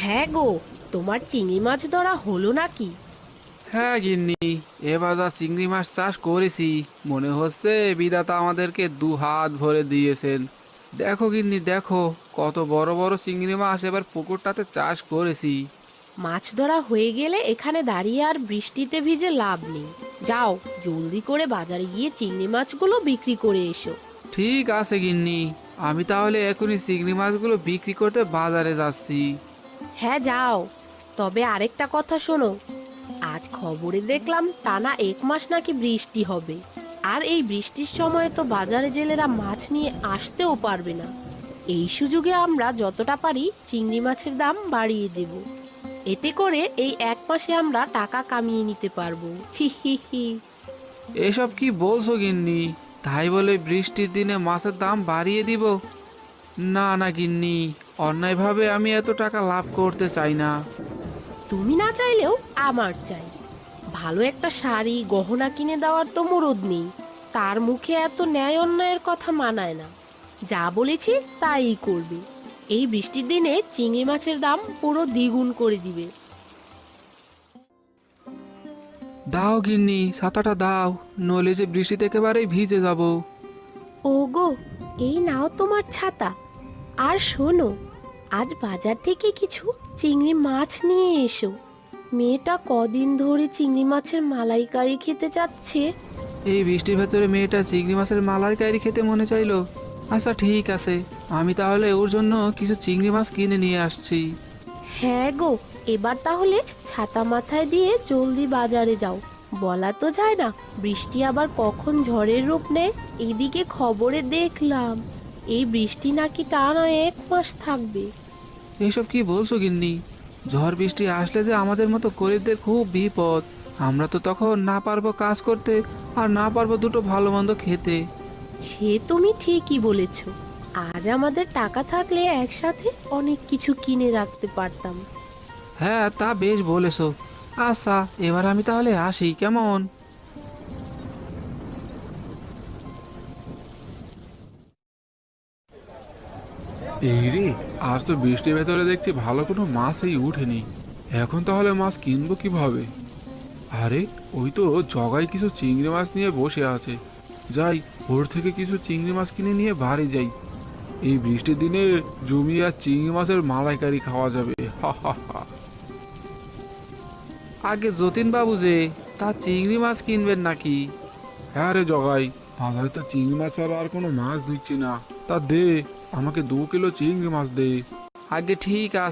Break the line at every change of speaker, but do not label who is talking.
হ্যাঁ গো, তোমার চিংড়ি মাছ ধরা হলো নাকি?
হ্যাঁ গিন্নি, এবার যা চিংড়ি মাছ চাষ করেছি মনে হচ্ছে বিধাতা আমাদেরকে দু হাত ভরে দিয়েছেন। দেখো গিন্নি দেখো, কত বড় বড় চিংড়ি মাছ এবার পুকুরটাতে চাষ করেছি।
মাছ ধরা হয়ে গেলে এখানে দাঁড়িয়ে আর বৃষ্টিতে ভিজে লাভ নেই। যাও, জলদি করে বাজারে গিয়ে চিংড়ি মাছগুলো বিক্রি করে এসো।
ঠিক আছে গিন্নি, আমি তাহলে এখনই চিংড়ি মাছগুলো বিক্রি করতে বাজারে যাচ্ছি।
হ্যাঁ যাও, তবে আরেকটা কথা শোনো। আজ খবরে দেখলাম টানা 1 মাস নাকি বৃষ্টি হবে। আর এই বৃষ্টির সময় তো বাজারে জেলেরা মাছ নিয়ে আসতেও পারবে না। এই সুযোগে আমরা যতটা পারি চিংড়ি মাছের দাম বাড়িয়ে দেব। এতে করে এই 1 মাসে আমরা টাকা কামিয়ে নিতে পারবো। হি হি হি।
এসব কি বলছো গিন্নি? তাই বলে বৃষ্টির দিনে মাছের দাম বাড়িয়ে দিব? না না গিন্নি, অন্যায়ভাবে আমি এত টাকা লাভ করতে চাই না।
তুমি না চাইলেও আমার চাই। ভালো একটা শাড়ি গহনা কিনে দেওয়ার তো মুরদ নেই। তার মুখে এত ন্যায় অন্যায়ের কথা মানায় না। যা বলেছি তাই করবে। এই বৃষ্টির দিনে চিংড়ি মাছের দাম পুরো দ্বিগুণ করে দিবে।
দাও গিন্নি, ছাতাটা দাও, নইলে যে বৃষ্টিতে একেবারেই ভিজে যাব।
ওগো, এই নাও তোমার ছাতা। আর শোনো, আজ বাজার থেকে কিছু চিংড়ি মাছ নিয়ে এসো। মেয়েটা কদিন ধরে চিংড়ি মাছের মালাইকারি খেতে চাচ্ছে।
এই বৃষ্টির ভেতরে মেয়েটা চিংড়ি মাছের মালাইকারি খেতে মনে চাইলো। আচ্ছা ঠিক আছে, আমি তাহলে ওর জন্য কিছু চিংড়ি মাছ কিনে নিয়ে আসছি।
হ্যাঁ গো, এবার তাহলে ছাতা মাথায় দিয়ে জলদি বাজারে যাও। বলা তো যায় না, বৃষ্টি আবার কখন ঝড়ের রূপ নেয়। এদিকে খবরে দেখলাম এই বৃষ্টি নাকি টানা 1 মাস থাকবে।
এসব কি বলছো গিন্নি? ঝড় বৃষ্টি আসলে যে আমাদের মতো গরিবদের খুব বিপদ। আমরা তো তখন না পারবো কাজ করতে, আর না পারবো দুটো ভালো মন্দ খেতে।
সে তুমি ঠিকই বলেছ। আজ আমাদের টাকা থাকলে একসাথে অনেক কিছু কিনে রাখতে পারতাম।
হ্যাঁ তা বেশ বলেছো। আচ্ছা, এবার আমি তাহলে আসি কেমন? এই রে, আজ তো বৃষ্টির ভেতরে দেখছি ভালো কোনো মাছই উঠেনি। এখন তাহলে মাছ কিনবো কিভাবে? আরে, ওই তো জগাই কিছু চিংড়ি মাছ নিয়ে বসে আছে। যাই, ওর থেকে কিছু চিংড়ি মাছ কিনে নিয়ে বাড়ি যাই। এই বৃষ্টির দিনে জমি আর চিংড়ি মাছের মালাইকারি খাওয়া যাবে। হা হা হা। আগে যতীন বাবু যে, তা চিংড়ি মাছ কিনবেন নাকি? হ্যাঁ রে জগাই, বাজারে তো চিংড়ি মাছ ছাড়া আর কোনো মাছ দিচ্ছি না। তা দে, আমাকে 2 কিলো চিংড়ি মাছ দে। আগে ঠিক আছে।